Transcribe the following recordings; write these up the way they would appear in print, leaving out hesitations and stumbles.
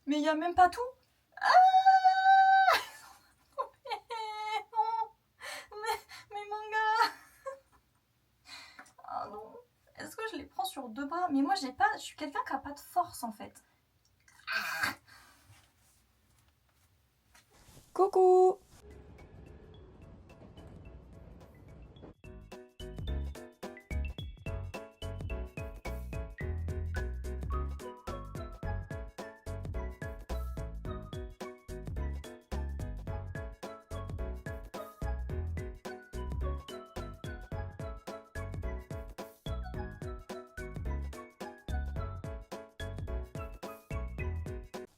Mais il y a même pas tout. Ah mes mangas. Ah non. Est-ce que je les prends sur deux bras? Mais moi j'ai pas. Je suis quelqu'un qui a pas de force en fait. Coucou.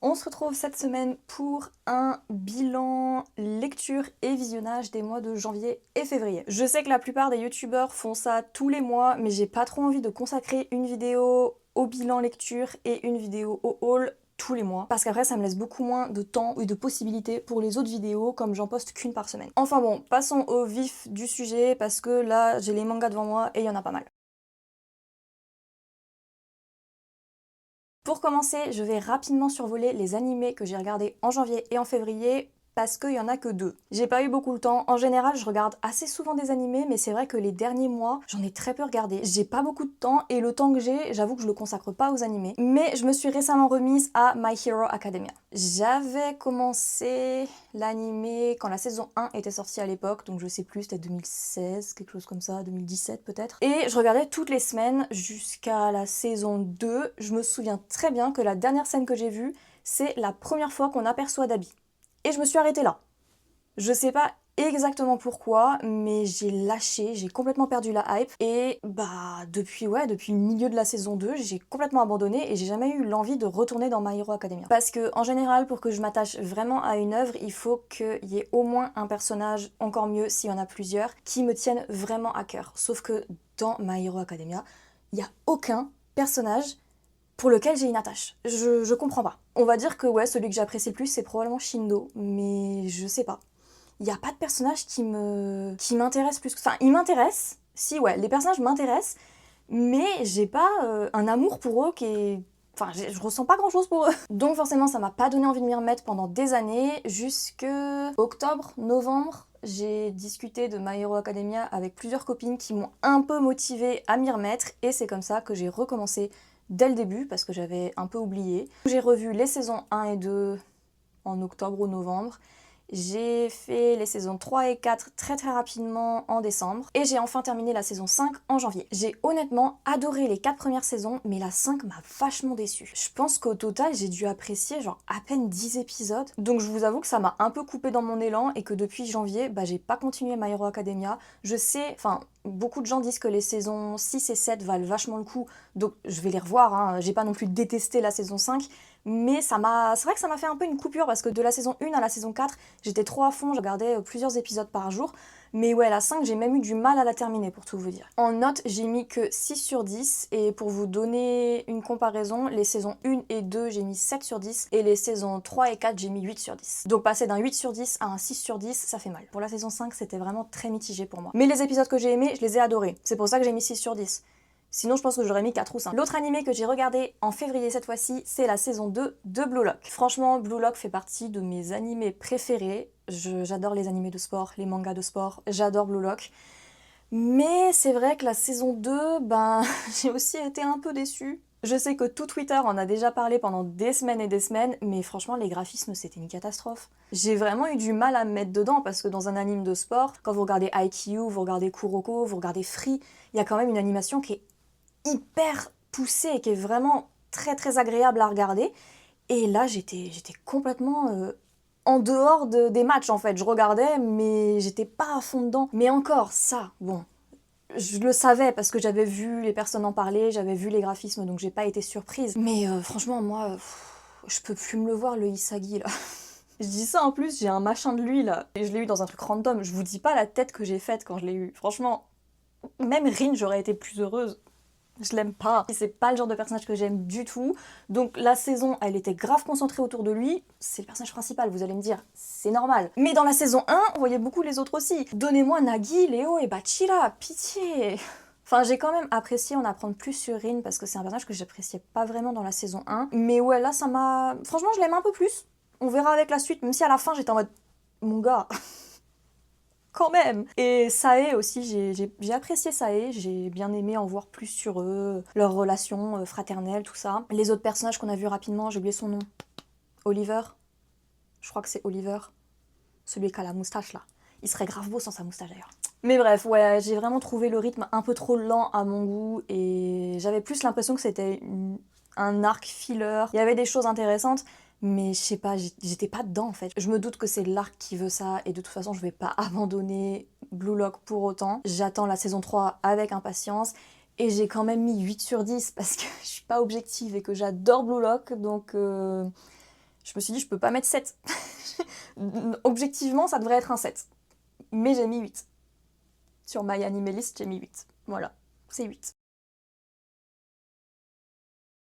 On se retrouve cette semaine pour un bilan lecture et visionnage des mois de janvier et février. Je sais que la plupart des youtubeurs font ça tous les mois, mais j'ai pas trop envie de consacrer une vidéo au bilan lecture et une vidéo au haul tous les mois, parce qu'après ça me laisse beaucoup moins de temps et de possibilités pour les autres vidéos, comme j'en poste qu'une par semaine. Enfin bon, passons au vif du sujet, parce que là j'ai les mangas devant moi et il y en a pas mal. Pour commencer, je vais rapidement survoler les animés que j'ai regardés en janvier et en février parce qu'il y en a que 2. J'ai pas eu beaucoup le temps. En général, je regarde assez souvent des animés, mais c'est vrai que les derniers mois, j'en ai très peu regardé. J'ai pas beaucoup de temps et le temps que j'ai, j'avoue que je le consacre pas aux animés. Mais je me suis récemment remise à My Hero Academia. J'avais commencé l'animé quand la saison 1 était sortie à l'époque, donc je sais plus, c'était 2016, quelque chose comme ça, 2017 peut-être. Et je regardais toutes les semaines jusqu'à la saison 2. Je me souviens très bien que la dernière scène que j'ai vue, c'est la première fois qu'on aperçoit Dabi. Et je me suis arrêtée là. Je sais pas exactement pourquoi, mais j'ai lâché, j'ai complètement perdu la hype. Et depuis le milieu de la saison 2, j'ai complètement abandonné et j'ai jamais eu l'envie de retourner dans My Hero Academia. Parce que en général, pour que je m'attache vraiment à une œuvre, il faut qu'il y ait au moins un personnage, encore mieux s'il y en a plusieurs, qui me tiennent vraiment à cœur. Sauf que dans My Hero Academia, il n'y a aucun personnage pour lequel j'ai une attache. Je comprends pas. On va dire que ouais, celui que j'apprécie le plus, c'est probablement Shindo, mais je sais pas. Il n'y a pas de personnage qui m'intéresse plus que... Enfin, il m'intéresse, si ouais, les personnages m'intéressent, mais j'ai pas un amour pour eux qui est... Enfin, je ressens pas grand chose pour eux. Donc forcément, ça m'a pas donné envie de m'y remettre pendant des années, jusque octobre, novembre. J'ai discuté de My Hero Academia avec plusieurs copines qui m'ont un peu motivée à m'y remettre, et c'est comme ça que j'ai recommencé dès le début, parce que j'avais un peu oublié. J'ai revu les saisons 1 et 2 en octobre ou novembre. J'ai fait les saisons 3 et 4 très rapidement en décembre. Et j'ai enfin terminé la saison 5 en janvier. J'ai honnêtement adoré les 4 premières saisons, mais la 5 m'a vachement déçue. Je pense qu'au total, j'ai dû apprécier genre à peine 10 épisodes. Donc je vous avoue que ça m'a un peu coupé dans mon élan et que depuis janvier, j'ai pas continué My Hero Academia. Je sais, beaucoup de gens disent que les saisons 6 et 7 valent vachement le coup, donc je vais les revoir, hein. J'ai pas non plus détesté la saison 5, mais c'est vrai que ça m'a fait un peu une coupure, parce que de la saison 1 à la saison 4, j'étais trop à fond, je regardais plusieurs épisodes par jour, mais ouais, la 5, j'ai même eu du mal à la terminer, pour tout vous dire. En note, j'ai mis que 6 sur 10, et pour vous donner une comparaison, les saisons 1 et 2, j'ai mis 7 sur 10, et les saisons 3 et 4, j'ai mis 8 sur 10. Donc passer d'un 8 sur 10 à un 6 sur 10, ça fait mal. Pour la saison 5, c'était vraiment très mitigé pour moi. Mais les épisodes que j'ai aimés, je les ai adorés. C'est pour ça que j'ai mis 6 sur 10. Sinon, je pense que j'aurais mis 4 ou 5. L'autre animé que j'ai regardé en février cette fois-ci, c'est la saison 2 de Blue Lock. Franchement, Blue Lock fait partie de mes animés préférés. J'adore les animés de sport, les mangas de sport, j'adore Blue Lock. Mais c'est vrai que la saison 2, j'ai aussi été un peu déçue. Je sais que tout Twitter en a déjà parlé pendant des semaines et des semaines, mais franchement, les graphismes, c'était une catastrophe. J'ai vraiment eu du mal à me mettre dedans, parce que dans un anime de sport, quand vous regardez Haikyuu, vous regardez Kuroko, vous regardez Free, il y a quand même une animation qui est hyper poussée et qui est vraiment très agréable à regarder. Et là, j'étais complètement en dehors des matchs, en fait. Je regardais, mais j'étais pas à fond dedans. Mais encore, ça, bon, je le savais parce que j'avais vu les personnes en parler, j'avais vu les graphismes, donc j'ai pas été surprise. Mais franchement, moi, je peux plus me le voir, le Isagi, là. Je dis ça en plus, j'ai un machin de lui, là. Et je l'ai eu dans un truc random. Je vous dis pas la tête que j'ai faite quand je l'ai eu. Franchement, même Rin, j'aurais été plus heureuse. Je l'aime pas. C'est pas le genre de personnage que j'aime du tout. Donc la saison, elle était grave concentrée autour de lui. C'est le personnage principal, vous allez me dire. C'est normal. Mais dans la saison 1, on voyait beaucoup les autres aussi. Donnez-moi Nagi, Léo et Bachira. Pitié. Enfin, j'ai quand même apprécié en apprendre plus sur Rin parce que c'est un personnage que j'appréciais pas vraiment dans la saison 1. Mais ouais, là, ça m'a... Franchement, je l'aime un peu plus. On verra avec la suite, même si à la fin, j'étais en mode... Mon gars, quand même. Et Sae aussi, j'ai apprécié Sae, j'ai bien aimé en voir plus sur eux, leurs relations fraternelles, tout ça. Les autres personnages qu'on a vus rapidement, j'ai oublié son nom. Oliver. Je crois que c'est Oliver. Celui qui a la moustache là. Il serait grave beau sans sa moustache d'ailleurs. Mais bref, ouais, j'ai vraiment trouvé le rythme un peu trop lent à mon goût et j'avais plus l'impression que c'était un arc filler. Il y avait des choses intéressantes, mais je sais pas, j'étais pas dedans en fait. Je me doute que c'est l'arc qui veut ça et de toute façon je vais pas abandonner Blue Lock pour autant. J'attends la saison 3 avec impatience et j'ai quand même mis 8 sur 10 parce que je suis pas objective et que j'adore Blue Lock, donc je me suis dit je peux pas mettre 7. Objectivement ça devrait être un 7. Mais j'ai mis 8. Sur My Anime List, j'ai mis 8. Voilà, c'est 8.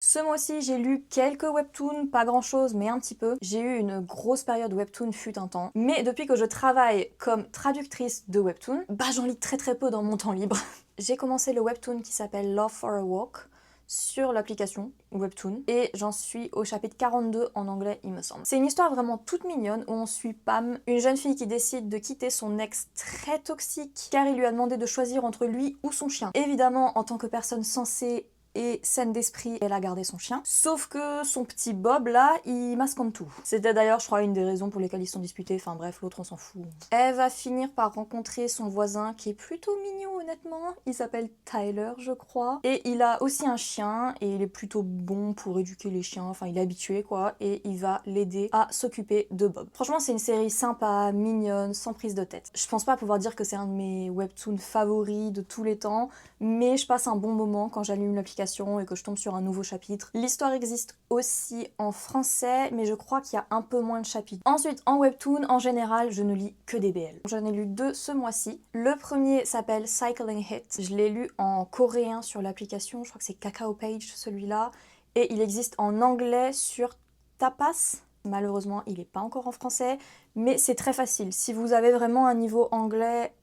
Ce mois-ci, j'ai lu quelques webtoons, pas grand-chose, mais un petit peu. J'ai eu une grosse période webtoon fut un temps. Mais depuis que je travaille comme traductrice de webtoon, j'en lis très très peu dans mon temps libre. J'ai commencé le webtoon qui s'appelle Love for a Walk sur l'application Webtoon et j'en suis au chapitre 42 en anglais il me semble. C'est une histoire vraiment toute mignonne où on suit Pam, une jeune fille qui décide de quitter son ex très toxique car il lui a demandé de choisir entre lui ou son chien. Évidemment, en tant que personne sensée et saine d'esprit, elle a gardé son chien. Sauf que son petit Bob là, il masque comme tout. C'était d'ailleurs, je crois, une des raisons pour lesquelles ils sont disputés. Enfin bref, l'autre on s'en fout. Elle va finir par rencontrer son voisin qui est plutôt mignon honnêtement. Il s'appelle Tyler, je crois. Et il a aussi un chien et il est plutôt bon pour éduquer les chiens. Enfin, il est habitué quoi. Et il va l'aider à s'occuper de Bob. Franchement, c'est une série sympa, mignonne, sans prise de tête. Je pense pas pouvoir dire que c'est un de mes webtoons favoris de tous les temps, mais je passe un bon moment quand j'allume l'application et que je tombe sur un nouveau chapitre. L'histoire existe aussi en français, mais je crois qu'il y a un peu moins de chapitres. Ensuite, en webtoon, en général, je ne lis que des BL. J'en ai lu 2 ce mois-ci. Le premier s'appelle Cycling Hit. Je l'ai lu en coréen sur l'application, je crois que c'est Kakao Page celui-là, et il existe en anglais sur Tapas. Malheureusement, il n'est pas encore en français, mais c'est très facile. Si vous avez vraiment un niveau anglais,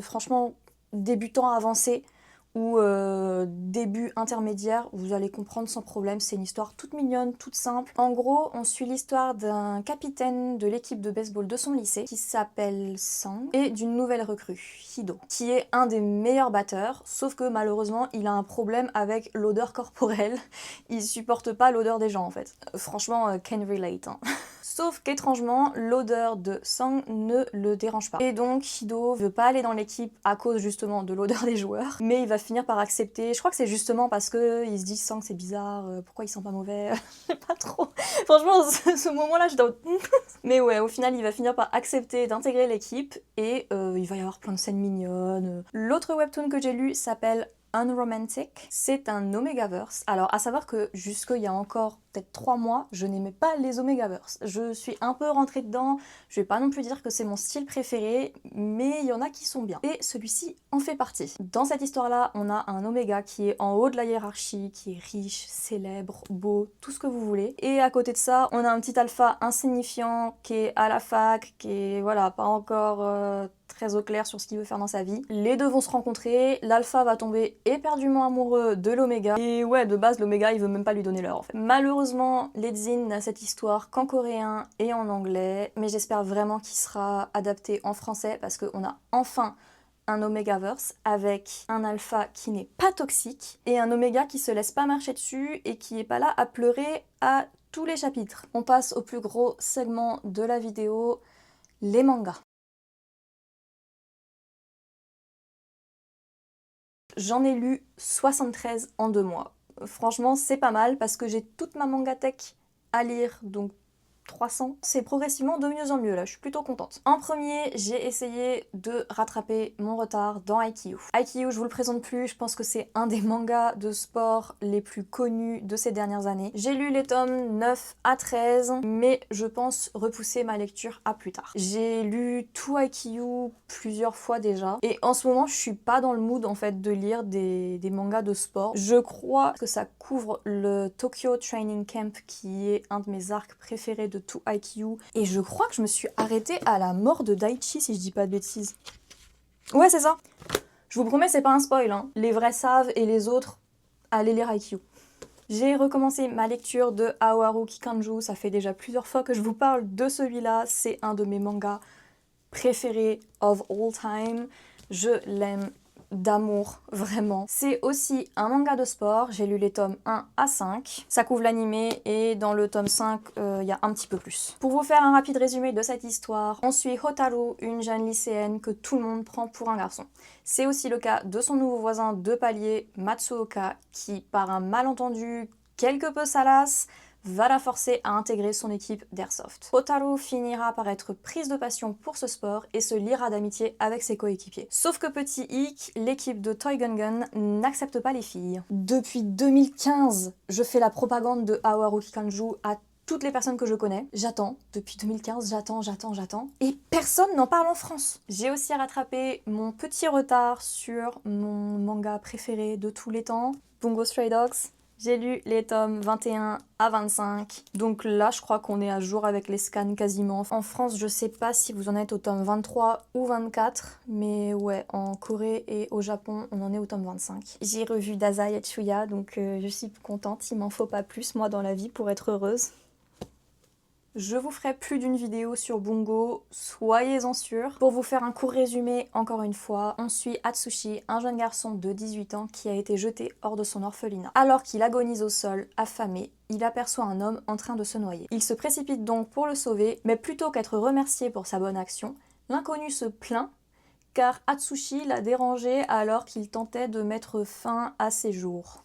franchement, débutant avancé, ou début intermédiaire, vous allez comprendre sans problème. C'est une histoire toute mignonne, toute simple. En gros, on suit l'histoire d'un capitaine de l'équipe de baseball de son lycée qui s'appelle Sang et d'une nouvelle recrue, Hido, qui est un des meilleurs batteurs, sauf que malheureusement, il a un problème avec l'odeur corporelle. Il supporte pas l'odeur des gens en fait. Franchement, can relate, hein. Sauf qu'étrangement, l'odeur de Sang ne le dérange pas. Et donc, Hido veut pas aller dans l'équipe à cause justement de l'odeur des joueurs, mais il va finir par accepter. Je crois que c'est justement parce que il se dit Sang c'est bizarre, pourquoi il sent pas mauvais, je sais pas trop. Franchement, ce moment-là, j'étais en... Mais ouais, au final, il va finir par accepter d'intégrer l'équipe et il va y avoir plein de scènes mignonnes. L'autre webtoon que j'ai lu s'appelle Unromantic, c'est un Omegaverse. Alors à savoir que jusqu'il y a encore peut-être 3 mois, je n'aimais pas les Omegaverse. Je suis un peu rentrée dedans, je vais pas non plus dire que c'est mon style préféré, mais il y en a qui sont bien. Et celui-ci en fait partie. Dans cette histoire-là, on a un Oméga qui est en haut de la hiérarchie, qui est riche, célèbre, beau, tout ce que vous voulez. Et à côté de ça, on a un petit alpha insignifiant qui est à la fac, qui est voilà, pas encore... très au clair sur ce qu'il veut faire dans sa vie. Les deux vont se rencontrer, l'alpha va tomber éperdument amoureux de l'oméga, et ouais, de base, l'oméga, il veut même pas lui donner l'heure, en fait. Malheureusement, Ledzin n'a cette histoire qu'en coréen et en anglais, mais j'espère vraiment qu'il sera adapté en français, parce qu'on a enfin un Omegaverse avec un alpha qui n'est pas toxique, et un oméga qui se laisse pas marcher dessus, et qui est pas là à pleurer à tous les chapitres. On passe au plus gros segment de la vidéo, les mangas. J'en ai lu 73 en 2 mois. Franchement, c'est pas mal parce que j'ai toute ma mangatech à lire, donc 300. C'est progressivement de mieux en mieux là, je suis plutôt contente. En premier, j'ai essayé de rattraper mon retard dans Haikyuu. Haikyuu, je vous le présente plus, je pense que c'est un des mangas de sport les plus connus de ces dernières années. J'ai lu les tomes 9 à 13, mais je pense repousser ma lecture à plus tard. J'ai lu tout Haikyuu plusieurs fois déjà, et en ce moment, je suis pas dans le mood en fait de lire des mangas de sport. Je crois que ça couvre le Tokyo Training Camp, qui est un de mes arcs préférés de tout Haikyuu, et je crois que je me suis arrêtée à la mort de Daichi si je dis pas de bêtises. Ouais, c'est ça. Je vous promets, c'est pas un spoil, hein. Les vrais savent et les autres, allez lire Haikyuu. J'ai recommencé ma lecture de Aoharu Kikanju, ça fait déjà plusieurs fois que je vous parle de celui-là, c'est un de mes mangas préférés of all time. Je l'aime d'amour, vraiment. C'est aussi un manga de sport, j'ai lu les tomes 1 à 5. Ça couvre l'animé et dans le tome 5, il y a un petit peu plus. Pour vous faire un rapide résumé de cette histoire, on suit Hotaru, une jeune lycéenne que tout le monde prend pour un garçon. C'est aussi le cas de son nouveau voisin de palier, Matsuoka, qui, par un malentendu quelque peu salace, va la forcer à intégrer son équipe d'Airsoft. Hotaru finira par être prise de passion pour ce sport et se liera d'amitié avec ses coéquipiers. Sauf que petit hic, l'équipe de Toy Gun Gun n'accepte pas les filles. Depuis 2015, je fais la propagande de Aoharu Kikanju à toutes les personnes que je connais. J'attends, depuis 2015, j'attends. Et personne n'en parle en France. J'ai aussi rattrapé mon petit retard sur mon manga préféré de tous les temps, Bungo Stray Dogs. J'ai lu les tomes 21 à 25, donc là je crois qu'on est à jour avec les scans quasiment. En France je sais pas si vous en êtes au tome 23 ou 24, mais ouais, en Corée et au Japon on en est au tome 25. J'ai revu Dazai et Chuya, donc je suis contente, il m'en faut pas plus moi dans la vie pour être heureuse. Je vous ferai plus d'une vidéo sur Bungo, soyez-en sûrs. Pour vous faire un court résumé, encore une fois, on suit Atsushi, un jeune garçon de 18 ans qui a été jeté hors de son orphelinat. Alors qu'il agonise au sol, affamé, il aperçoit un homme en train de se noyer. Il se précipite donc pour le sauver, mais plutôt qu'être remercié pour sa bonne action, l'inconnu se plaint car Atsushi l'a dérangé alors qu'il tentait de mettre fin à ses jours.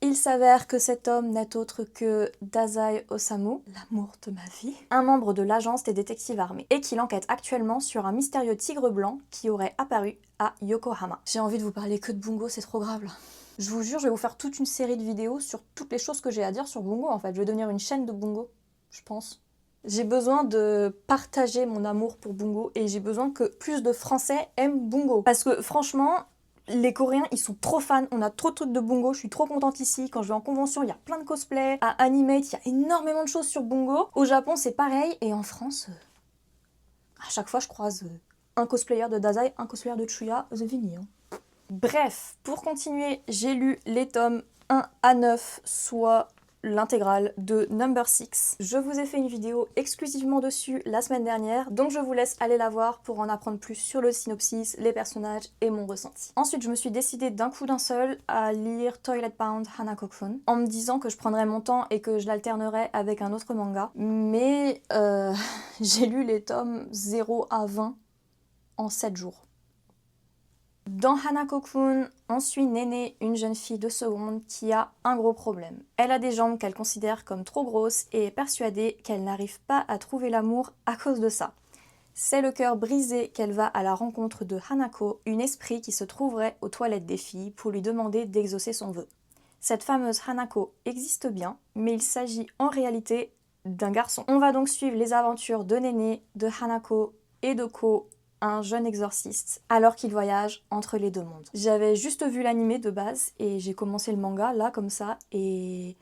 Il s'avère que cet homme n'est autre que Dazai Osamu, l'amour de ma vie, un membre de l'agence des détectives armés, et qu'il enquête actuellement sur un mystérieux tigre blanc qui aurait apparu à Yokohama. J'ai envie de vous parler que de Bungo, c'est trop grave là. Je vous jure, je vais vous faire toute une série de vidéos sur toutes les choses que j'ai à dire sur Bungo en fait. Je vais devenir une chaîne de Bungo, je pense. J'ai besoin de partager mon amour pour Bungo et j'ai besoin que plus de Français aiment Bungo. Parce que franchement, les Coréens, ils sont trop fans, on a trop de trucs de Bungo, je suis trop contente ici. Quand je vais en convention, il y a plein de cosplays. À Animate, il y a énormément de choses sur Bungo. Au Japon, c'est pareil. Et en France, à chaque fois, je croise un cosplayer de Dazai, un cosplayer de Chuya, c'est fini. Hein. Bref, pour continuer, j'ai lu les tomes 1 à 9, soit l'intégrale de Number 6. Je vous ai fait une vidéo exclusivement dessus la semaine dernière, donc je vous laisse aller la voir pour en apprendre plus sur le synopsis, les personnages et mon ressenti. Ensuite, je me suis décidée d'un coup d'un seul à lire Toilet Bound Hanako-kun, en me disant que je prendrais mon temps et que je l'alternerais avec un autre manga, mais j'ai lu les tomes 0 à 20 en 7 jours. Dans Hanako-kun, on suit Néné, une jeune fille de seconde qui a un gros problème. Elle a des jambes qu'elle considère comme trop grosses et est persuadée qu'elle n'arrive pas à trouver l'amour à cause de ça. C'est le cœur brisé qu'elle va à la rencontre de Hanako, une esprit qui se trouverait aux toilettes des filles pour lui demander d'exaucer son vœu. Cette fameuse Hanako existe bien, mais il s'agit en réalité d'un garçon. On va donc suivre les aventures de Néné, de Hanako et de Ko, un jeune exorciste, alors qu'il voyage entre les deux mondes. J'avais juste vu l'animé de base et j'ai commencé le manga là comme ça et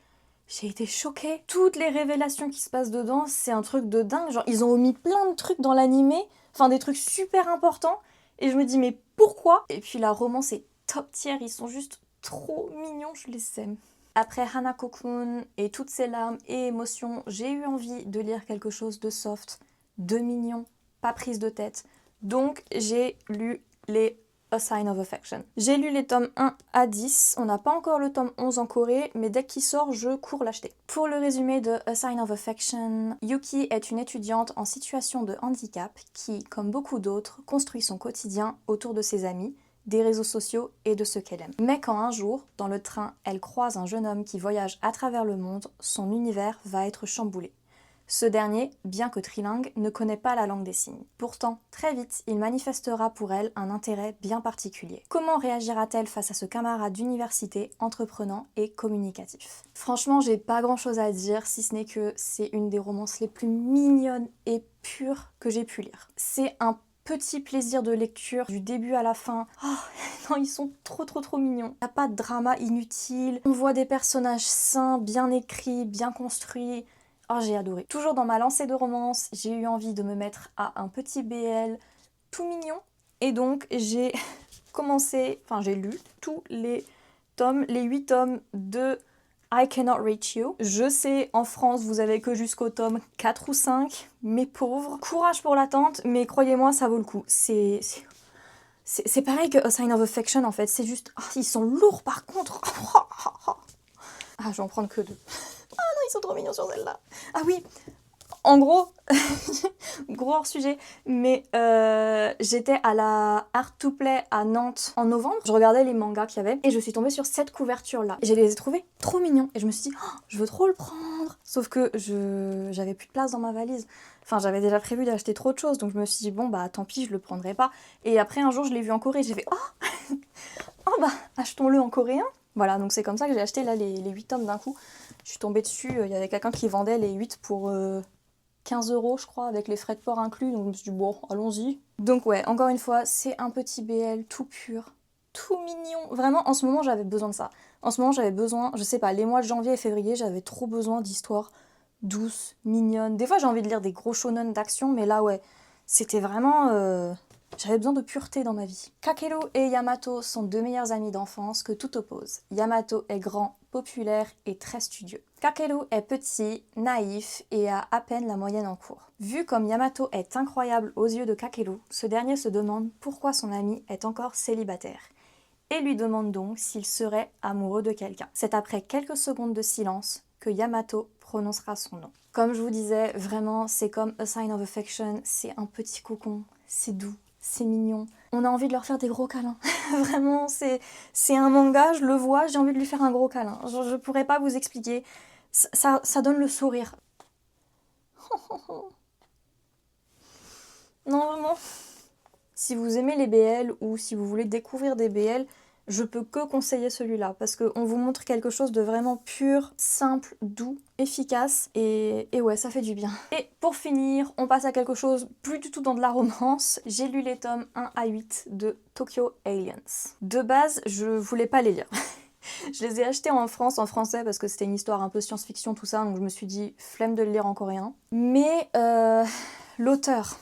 j'ai été choquée. Toutes les révélations qui se passent dedans, c'est un truc de dingue. Genre ils ont omis plein de trucs dans l'animé, enfin des trucs super importants et je me dis mais pourquoi? Et puis la romance est top tier, ils sont juste trop mignons, je les aime. Après Hanako-kun et toutes ses larmes et émotions, j'ai eu envie de lire quelque chose de soft, de mignon, pas prise de tête. Donc j'ai lu les A Sign of Affection. J'ai lu les tomes 1 à 10, on n'a pas encore le tome 11 en Corée, mais dès qu'il sort, je cours l'acheter. Pour le résumé de A Sign of Affection, Yuki est une étudiante en situation de handicap qui, comme beaucoup d'autres, construit son quotidien autour de ses amis, des réseaux sociaux et de ce qu'elle aime. Mais quand un jour, dans le train, elle croise un jeune homme qui voyage à travers le monde, son univers va être chamboulé. Ce dernier, bien que trilingue, ne connaît pas la langue des signes. Pourtant, très vite, il manifestera pour elle un intérêt bien particulier. Comment réagira-t-elle face à ce camarade d'université entreprenant et communicatif? Franchement, j'ai pas grand chose à dire, si ce n'est que c'est une des romances les plus mignonnes et pures que j'ai pu lire. C'est un petit plaisir de lecture du début à la fin. Oh non, ils sont trop mignons. Y a pas de drama inutile. On voit des personnages sains, bien écrits, bien construits. Oh, j'ai adoré. Toujours dans ma lancée de romance, j'ai eu envie de me mettre à un petit BL tout mignon. Et donc, j'ai commencé, enfin j'ai lu tous les tomes, les 8 tomes de I Cannot Reach You. Je sais, en France, vous avez que jusqu'au tome 4 ou 5, mes pauvres. Courage pour l'attente, mais croyez-moi, ça vaut le coup. C'est pareil que A Sign of Affection, en fait. C'est juste... oh, ils sont lourds, par contre. Ah, je vais en prendre que 2. Ah non, ils sont trop mignons sur celle-là. Ah oui, en gros, gros hors sujet, mais j'étais à la Art to Play à Nantes en novembre. Je regardais les mangas qu'il y avait et je suis tombée sur cette couverture-là. Je les ai trouvés trop mignons et je me suis dit, oh, je veux trop le prendre. Sauf que j'avais plus de place dans ma valise. Enfin, j'avais déjà prévu d'acheter trop de choses, donc je me suis dit, bon, bah tant pis, je le prendrai pas. Et après, un jour, je l'ai vu en Corée, j'ai fait, oh, oh bah, achetons-le en coréen. Voilà, donc c'est comme ça que j'ai acheté là les 8 tomes d'un coup. Je suis tombée dessus, il y avait quelqu'un qui vendait les 8 pour 15 € je crois, avec les frais de port inclus, donc je me suis dit bon, allons-y. Donc ouais, encore une fois, c'est un petit BL tout pur, tout mignon. Vraiment, en ce moment, j'avais besoin de ça. En ce moment, j'avais besoin, je sais pas, les mois de janvier et février, j'avais trop besoin d'histoires douces, mignonnes. Des fois, j'ai envie de lire des gros shonen d'action, mais là, ouais, c'était vraiment... J'avais besoin de pureté dans ma vie. Kakeru et Yamato sont 2 meilleurs amis d'enfance que tout oppose. Yamato est grand, populaire et très studieux. Kakeru est petit, naïf et a à peine la moyenne en cours. Vu comme Yamato est incroyable aux yeux de Kakeru, ce dernier se demande pourquoi son ami est encore célibataire et lui demande donc s'il serait amoureux de quelqu'un. C'est après quelques secondes de silence que Yamato prononcera son nom. Comme je vous disais, vraiment, c'est comme A Sign of Affection, c'est un petit cocon, c'est doux, c'est mignon. On a envie de leur faire des gros câlins. Vraiment, c'est un manga, je le vois, j'ai envie de lui faire un gros câlin. Je pourrais pas vous expliquer. Ça donne le sourire. Non, vraiment. Si vous aimez les BL ou si vous voulez découvrir des BL, je peux que conseiller celui-là parce qu'on vous montre quelque chose de vraiment pur, simple, doux, efficace et ouais, ça fait du bien. Et pour finir, on passe à quelque chose plus du tout dans de la romance. J'ai lu les tomes 1 à 8 de Tokyo Aliens. De base, je voulais pas les lire. Je les ai achetés en France, en français, parce que c'était une histoire un peu science-fiction, tout ça, donc je me suis dit, flemme de le lire en coréen. Mais l'auteur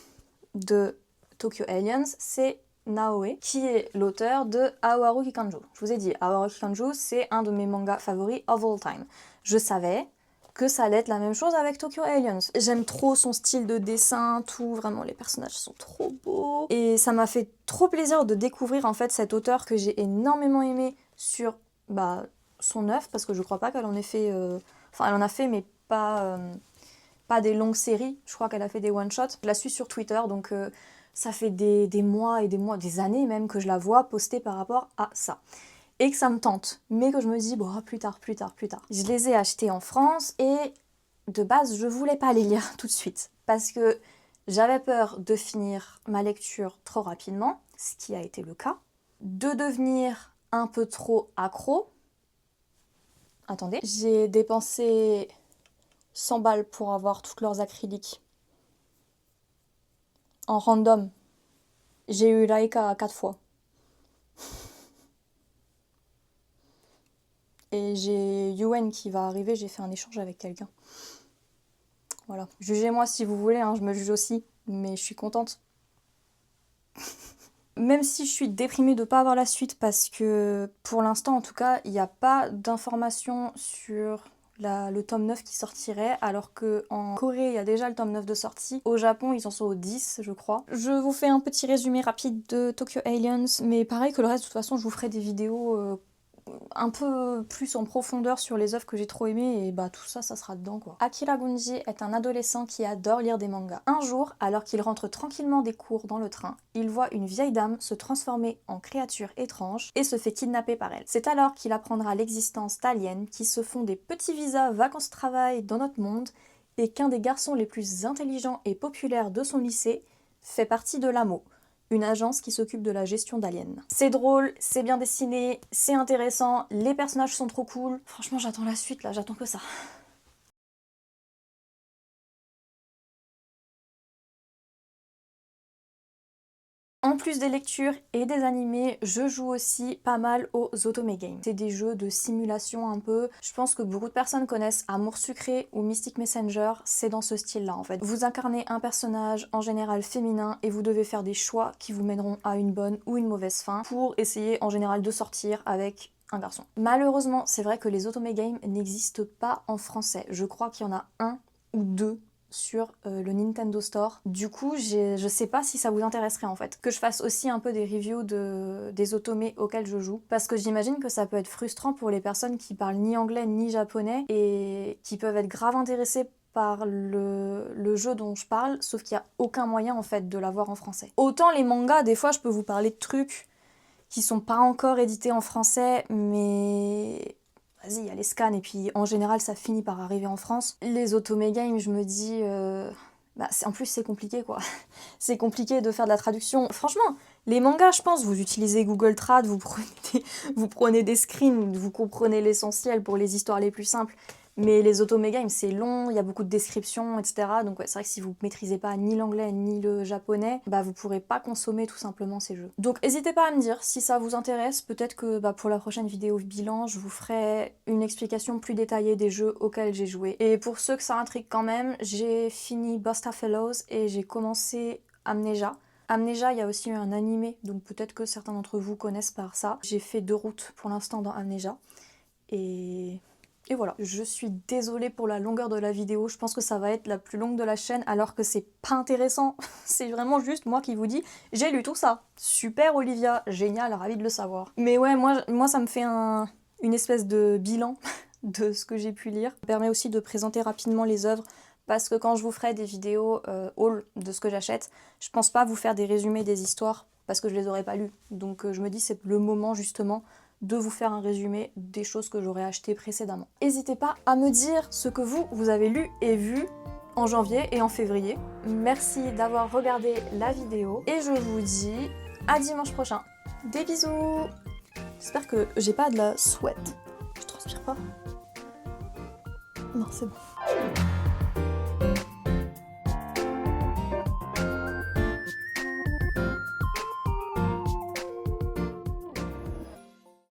de Tokyo Aliens, c'est Naoe, qui est l'auteur de Aoharu Kikanjo. Je vous ai dit, Aoharu Kikanjo, c'est un de mes mangas favoris of all time. Je savais que ça allait être la même chose avec Tokyo Aliens. J'aime trop son style de dessin, tout, vraiment les personnages sont trop beaux. Et ça m'a fait trop plaisir de découvrir en fait cet auteur que j'ai énormément aimé sur son œuvre, parce que je crois pas qu'elle en ait fait... Enfin, elle en a fait, mais pas des longues séries. Je crois qu'elle a fait des one-shots. Je la suis sur Twitter, donc ça fait des mois et des mois, des années même, que je la vois poster par rapport à ça. Et que ça me tente, mais que je me dis, bon, plus tard. Je les ai achetés en France et de base, je voulais pas les lire tout de suite parce que j'avais peur de finir ma lecture trop rapidement, ce qui a été le cas, de devenir un peu trop accro. Attendez, j'ai dépensé 100 balles pour avoir toutes leurs acryliques en random. J'ai eu Laika 4 fois. Et j'ai Yuen qui va arriver, j'ai fait un échange avec quelqu'un. Voilà. Jugez-moi si vous voulez, hein, je me juge aussi, mais je suis contente. Même si je suis déprimée de ne pas avoir la suite, parce que pour l'instant en tout cas, il n'y a pas d'informations sur le tome 9 qui sortirait, alors qu'en Corée, il y a déjà le tome 9 de sortie. Au Japon, ils en sont au 10, je crois. Je vous fais un petit résumé rapide de Tokyo Aliens, mais pareil que le reste, de toute façon, je vous ferai des vidéos un peu plus en profondeur sur les œuvres que j'ai trop aimées, et bah tout ça, ça sera dedans quoi. Akira Gunji est un adolescent qui adore lire des mangas. Un jour, alors qu'il rentre tranquillement des cours dans le train, il voit une vieille dame se transformer en créature étrange et se fait kidnapper par elle. C'est alors qu'il apprendra l'existence d'aliens qui se font des petits visas vacances-travail dans notre monde et qu'un des garçons les plus intelligents et populaires de son lycée fait partie de l'AMO, une agence qui s'occupe de la gestion d'aliens. C'est drôle, c'est bien dessiné, c'est intéressant, les personnages sont trop cool. Franchement, j'attends la suite là, j'attends que ça. En plus des lectures et des animés, je joue aussi pas mal aux Otome Games. C'est des jeux de simulation un peu. Je pense que beaucoup de personnes connaissent Amour Sucré ou Mystic Messenger, c'est dans ce style-là en fait. Vous incarnez un personnage en général féminin et vous devez faire des choix qui vous mèneront à une bonne ou une mauvaise fin pour essayer en général de sortir avec un garçon. Malheureusement, c'est vrai que les Otome Games n'existent pas en français. Je crois qu'il y en a un ou deux sur le Nintendo Store. Du coup, je sais pas si ça vous intéresserait en fait. Que je fasse aussi un peu des reviews des Otome auxquels je joue. Parce que j'imagine que ça peut être frustrant pour les personnes qui parlent ni anglais ni japonais et qui peuvent être grave intéressées par le jeu dont je parle, sauf qu'il n'y a aucun moyen en fait de l'avoir en français. Autant les mangas, des fois je peux vous parler de trucs qui sont pas encore édités en français, mais vas-y, il y a les scans et puis en général ça finit par arriver en France. Les Otome Games, je me dis, en plus c'est compliqué quoi. C'est compliqué de faire de la traduction. Franchement, les mangas, je pense, vous utilisez Google Trad, vous prenez des screens, vous comprenez l'essentiel pour les histoires les plus simples. Mais les Otome Games, c'est long, il y a beaucoup de descriptions, etc. Donc ouais, c'est vrai que si vous maîtrisez pas ni l'anglais ni le japonais, vous pourrez pas consommer tout simplement ces jeux. Donc n'hésitez pas à me dire si ça vous intéresse. Peut-être que pour la prochaine vidéo bilan, je vous ferai une explication plus détaillée des jeux auxquels j'ai joué. Et pour ceux que ça intrigue quand même, j'ai fini Busta Fellows et j'ai commencé Amnesia. Amnesia, il y a aussi eu un animé, donc peut-être que certains d'entre vous connaissent par ça. J'ai fait 2 routes pour l'instant dans Amnesia. Et voilà, je suis désolée pour la longueur de la vidéo, je pense que ça va être la plus longue de la chaîne alors que c'est pas intéressant. C'est vraiment juste moi qui vous dis, j'ai lu tout ça. Super Olivia, génial, ravie de le savoir. Mais ouais, moi ça me fait une espèce de bilan de ce que j'ai pu lire. Ça permet aussi de présenter rapidement les œuvres parce que quand je vous ferai des vidéos haul de ce que j'achète, je pense pas vous faire des résumés des histoires parce que je les aurais pas lues. Donc je me dis c'est le moment justement de vous faire un résumé des choses que j'aurais achetées précédemment. N'hésitez pas à me dire ce que vous avez lu et vu en janvier et en février. Merci d'avoir regardé la vidéo et je vous dis à dimanche prochain. Des bisous. J'espère que j'ai pas de la sweat. Je transpire pas. Non, c'est bon.